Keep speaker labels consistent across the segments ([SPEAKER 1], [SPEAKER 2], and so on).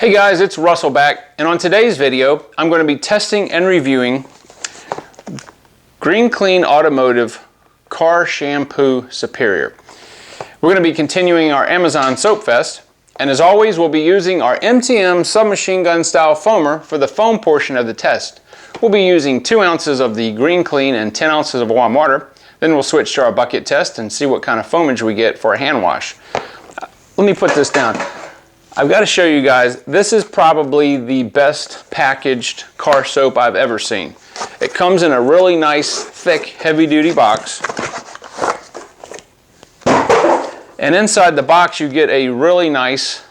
[SPEAKER 1] Hey guys, it's Russell back, and on today's video, I'm going to be testing and reviewing Green Clean Automotive Car Shampoo Superior. We're going to be continuing our Amazon Soap Fest, and as always, we'll be using our MTM submachine gun style foamer for the foam portion of the test. We'll be using 2 ounces of the Green Clean and 10 ounces of warm water. Then we'll switch to our bucket test and see what kind of foamage we get for a hand wash. Let me put this down. I've got to show you guys, this is probably the best packaged car soap I've ever seen. It comes in a really nice, thick, heavy-duty box. And inside the box you get a really nice,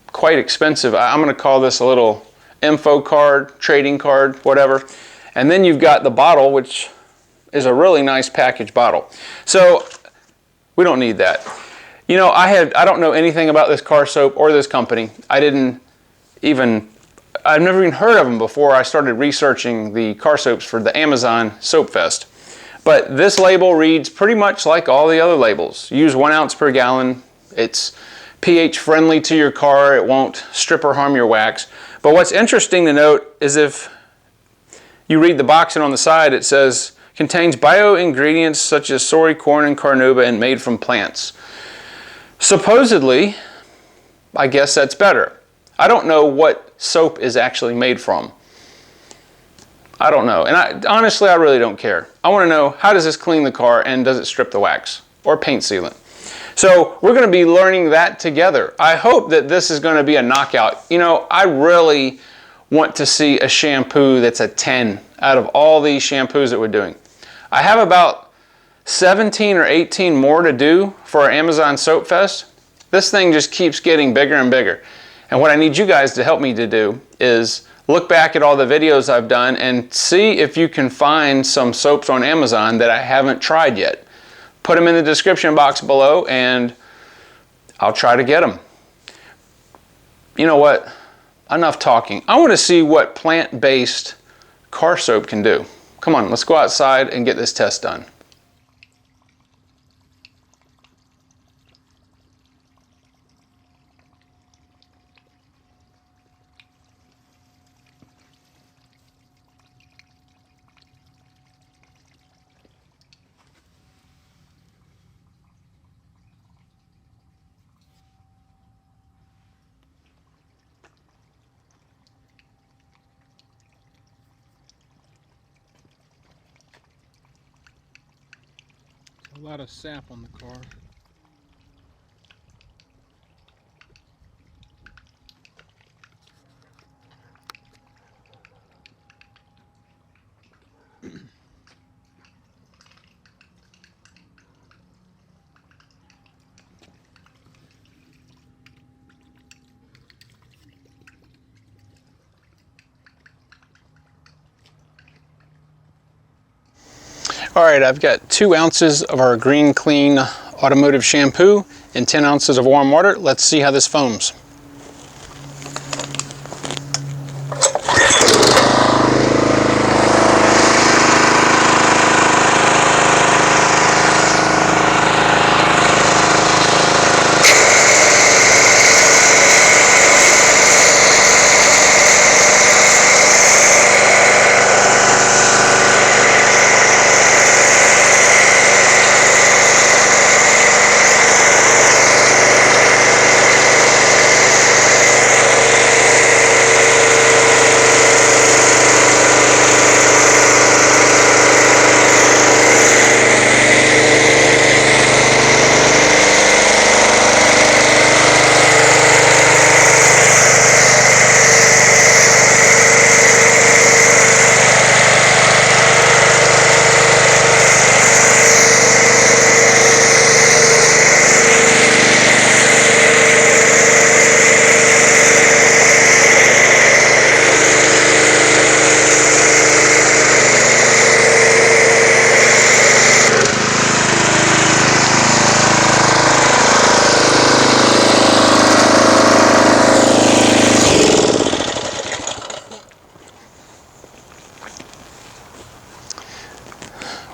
[SPEAKER 1] quite expensive, I'm going to call this a little info card, trading card, whatever. And then you've got the bottle, which is a really nice packaged bottle. So we don't need that. You know, I don't know anything about this car soap or this company. I've never even heard of them before I started researching the car soaps for the Amazon Soap Fest. But this label reads pretty much like all the other labels. Use 1 ounce per gallon. It's pH friendly to your car. It won't strip or harm your wax. But what's interesting to note is if you read the box and on the side it says, contains bio ingredients such as soy, corn, and carnauba and made from plants. Supposedly, I guess that's better. I don't know what soap is actually made from. I don't know. And honestly, I really don't care. I want to know, how does this clean the car and does it strip the wax or paint sealant? So we're going to be learning that together. I hope that this is going to be a knockout. You know, I really want to see a shampoo that's a 10 out of all these shampoos that we're doing. I have about 17 or 18 more to do for our Amazon Soap Fest. This thing just keeps getting bigger and bigger. And what I need you guys to help me to do is look back at all the videos I've done and see if you can find some soaps on Amazon that I haven't tried yet. Put them in the description box below and I'll try to get them. You know what? Enough talking. I want to see what plant-based car soap can do. Come on, let's go outside and get this test done.
[SPEAKER 2] A lot of sap on the car.
[SPEAKER 1] All right, I've got 2 ounces of our Green Clean Automotive shampoo and 10 ounces of warm water. Let's see how this foams.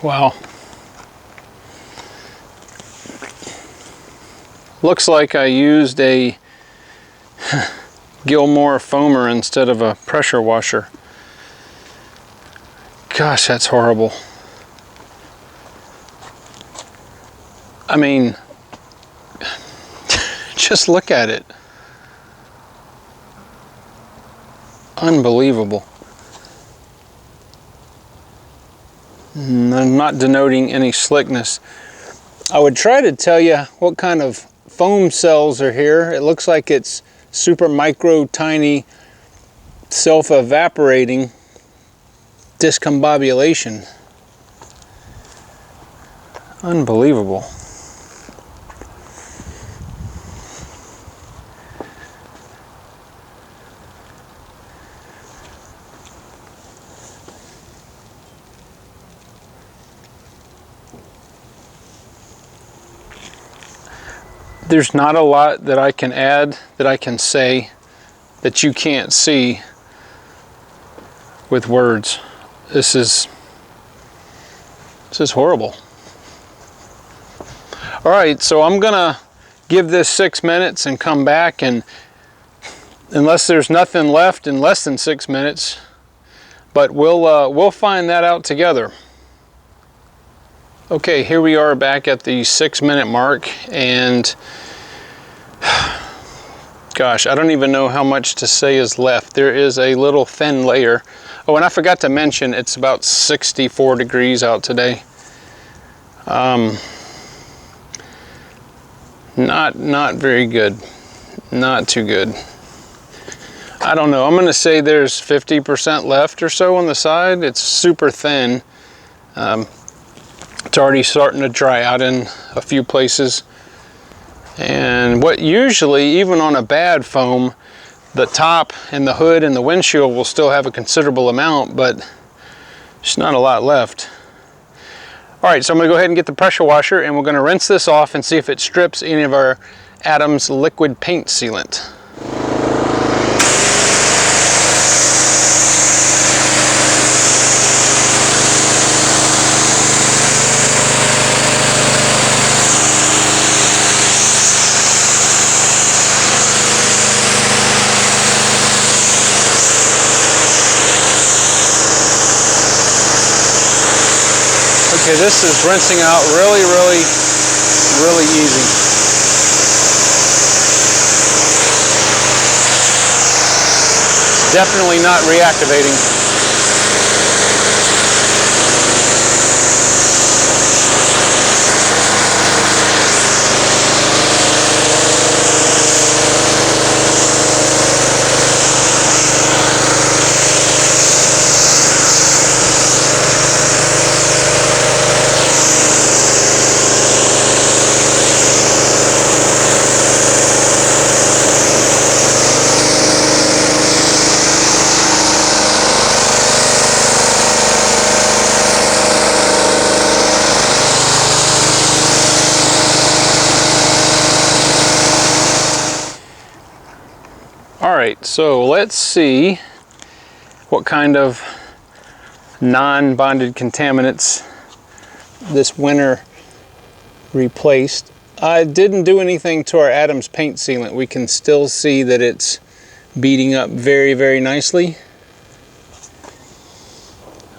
[SPEAKER 1] Wow. Looks like I used a Gilmore foamer instead of a pressure washer. Gosh, that's horrible. I mean, just look at it. Unbelievable. I'm not denoting any slickness. I would try to tell you what kind of foam cells are here. It looks like it's super micro tiny self-evaporating discombobulation. Unbelievable. There's not a lot that I can add, that I can say, that you can't see with words. This is horrible. All right, so I'm gonna give this 6 minutes and come back, and unless there's nothing left in less than 6 minutes, but we'll find that out together. Okay, here we are back at the 6 minute mark, and gosh, I don't even know how much to say is left. There is a little thin layer. Oh, and I forgot to mention, it's about 64 degrees out today. Not very good. Not too good. I don't know. I'm going to say there's 50% left or so on the side. It's super thin. It's already starting to dry out in a few places. And what usually, even on a bad foam, the top and the hood and the windshield will still have a considerable amount, but there's not a lot left. All right, so I'm going to go ahead and get the pressure washer, and we're going to rinse this off and see if it strips any of our Adams liquid paint sealant. Okay, this is rinsing out really easy. It's definitely not reactivating. Alright, so let's see what kind of non-bonded contaminants this winter replaced. I didn't do anything to our Adams paint sealant. We can still see that it's beading up very nicely.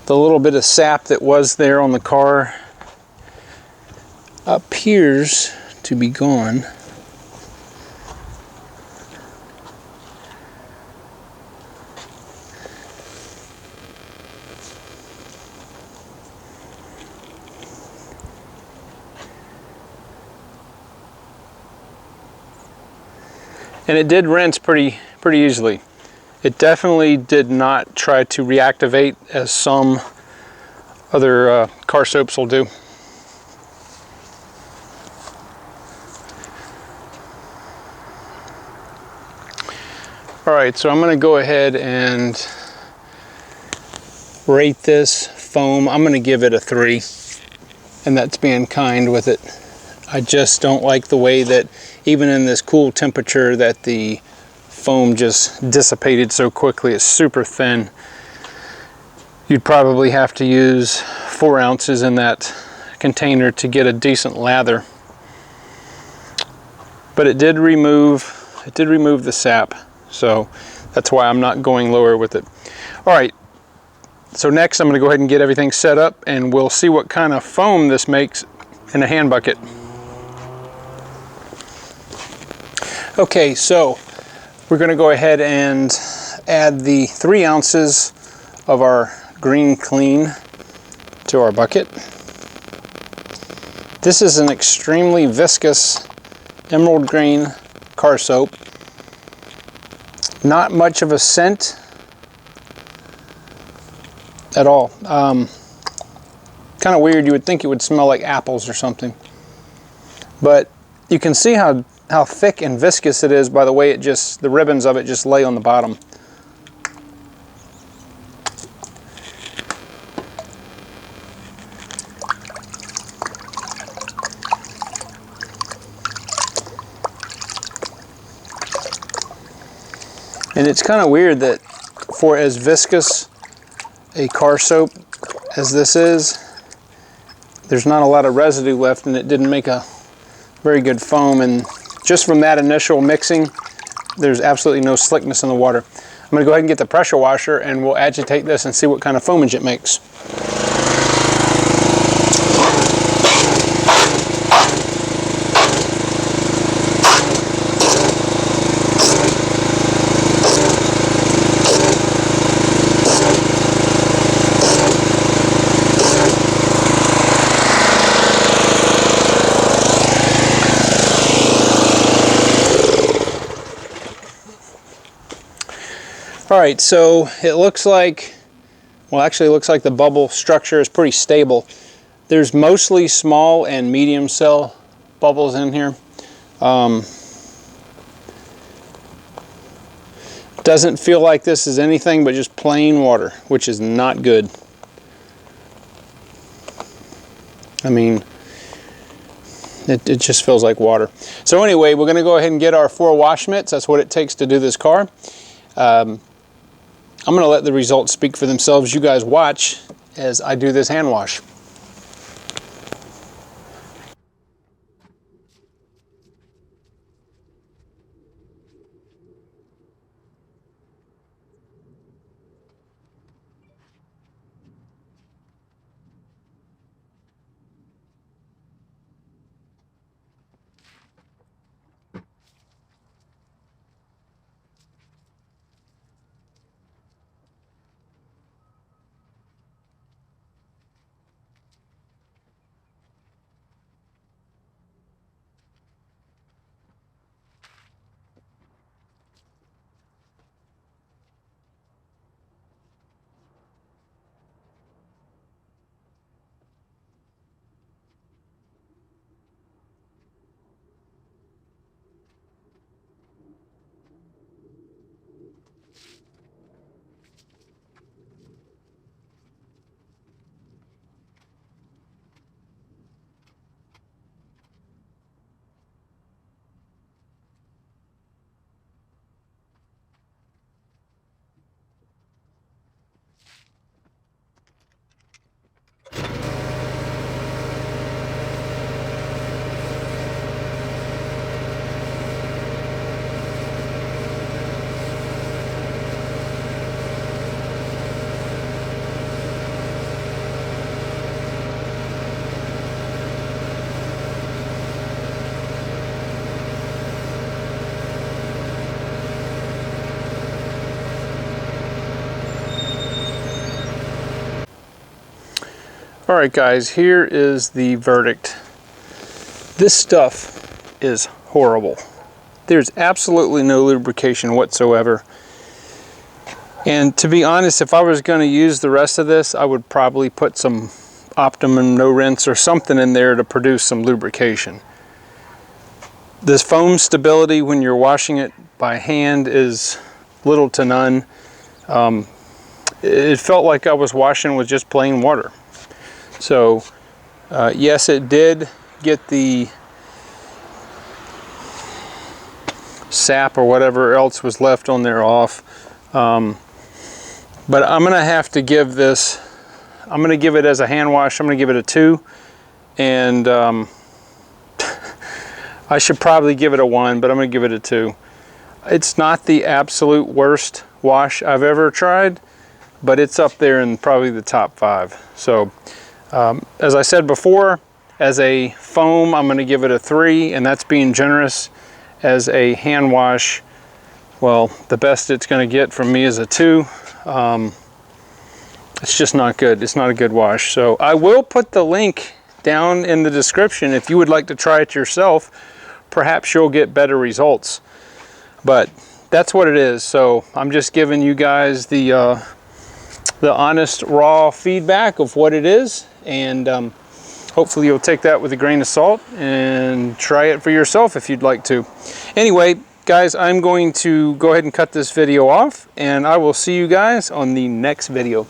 [SPEAKER 1] The little bit of sap that was there on the car appears to be gone. And it did rinse pretty easily. It definitely did not try to reactivate as some other car soaps will do. Alright, so I'm going to go ahead and rate this foam. I'm going to give it a 3, and that's being kind with it. I just don't like the way that even in this cool temperature that the foam just dissipated so quickly. It's super thin. You'd probably have to use 4 ounces in that container to get a decent lather. But it did remove the sap. So that's why I'm not going lower with it. All right, so next I'm going to go ahead and get everything set up, and we'll see what kind of foam this makes in a hand bucket. Okay, so we're going to go ahead and add the 3 ounces of our green clean to our bucket. This is an extremely viscous emerald green car soap. Not much of a scent at all. Kind of weird. You would think it would smell like apples or something. But you can see how thick and viscous it is by the way the ribbons of it just lay on the bottom. And it's kind of weird that for as viscous a car soap as this is, there's not a lot of residue left, and it didn't make a very good foam. And just from that initial mixing, there's absolutely no slickness in the water. I'm going to go ahead and get the pressure washer, and we'll agitate this and see what kind of foamage it makes. All right, so it looks like, well, actually it looks like the bubble structure is pretty stable. There's mostly small and medium cell bubbles in here. Doesn't feel like this is anything but just plain water, which is not good. I mean, it just feels like water. So anyway, we're going to go ahead and get our 4 wash mitts. That's what it takes to do this car. I'm going to let the results speak for themselves. You guys watch as I do this hand wash. All right, guys, here is the verdict. This stuff is horrible. There's absolutely no lubrication whatsoever. And to be honest, if I was going to use the rest of this, I would probably put some Optimum no rinse or something in there to produce some lubrication. This foam stability when you're washing it by hand is little to none. It felt like I was washing with just plain water. So yes, it did get the sap or whatever else was left on there off. But I'm gonna have to give this, I'm gonna give it as a hand wash, I'm gonna give it a 2. And I should probably give it a 1, but I'm gonna give it a 2. It's not the absolute worst wash I've ever tried, but it's up there in probably the top 5. So as I said before, as a foam, I'm going to give it a 3, and that's being generous. As a hand wash, well, the best it's going to get from me is a 2. It's just not good. It's not a good wash. So I will put the link down in the description if you would like to try it yourself. Perhaps you'll get better results. But that's what it is. So I'm just giving you guys the honest, raw feedback of what it is, and hopefully you'll take that with a grain of salt and try it for yourself if you'd like to. Anyway, guys, I'm going to go ahead and cut this video off, and I will see you guys on the next video.